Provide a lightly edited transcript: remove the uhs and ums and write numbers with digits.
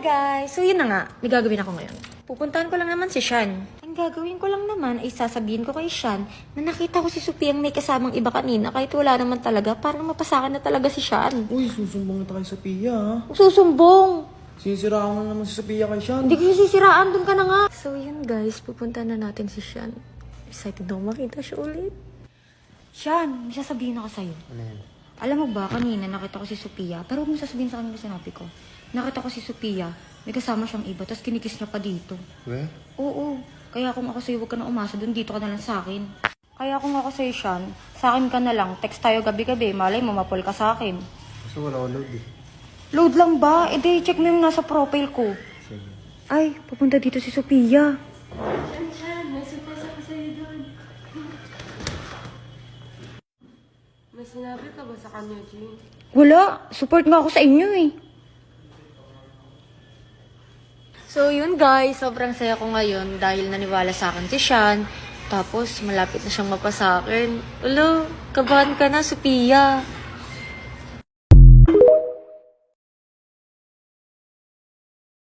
Guys, so yun na nga, may gagawin ako ngayon. Pupuntahan ko lang naman si Sean. Ang gagawin ko lang naman ay sasabihin ko kay Sean na nakita ko si Sophie ang may kasamang iba kanina kahit wala naman talaga, parang mapasakan na talaga si Sean. Uy, susumbong na kay Sophia, ha? Susumbong! Sinisiraan mo naman si Sophia kay Sean. Hindi ko sisiraan, dun ka na nga. So yun guys, pupunta na natin si Sean. Excited na ako makita siya ulit. Sean, may sasabihin ako sa'yo. Ano yan? Alam mo ba, kanina nakita ko si Sophia, pero huwag mo sasabihin sa kanila sinabi ko. Nakita ko si Sophia, may kasama siyang iba, tapos kinikis niya pa dito. We? Oo. Kaya kung ako sa'yo, huwag ka na umasa doon, dito ka na lang sa akin. Kaya kung ako sa'yo, Sean, sa akin ka na lang, text tayo gabi-gabi, malay mo, mapol ka sa akin. Kasi wala ko load eh. Load lang ba? E di, check mo yung nasa profile ko. Sige. Ay, pupunta dito si Sophia. May surprise ako sa'yo doon. May sinabi ka ba sa kanya, Jing? Wala, support nga ako sa inyo eh. So yun guys, sobrang saya ko ngayon dahil naniwala sa akin si Sean. Tapos malapit na siyang mapa sa akin. Ulo, kabahan ka na, Sophia.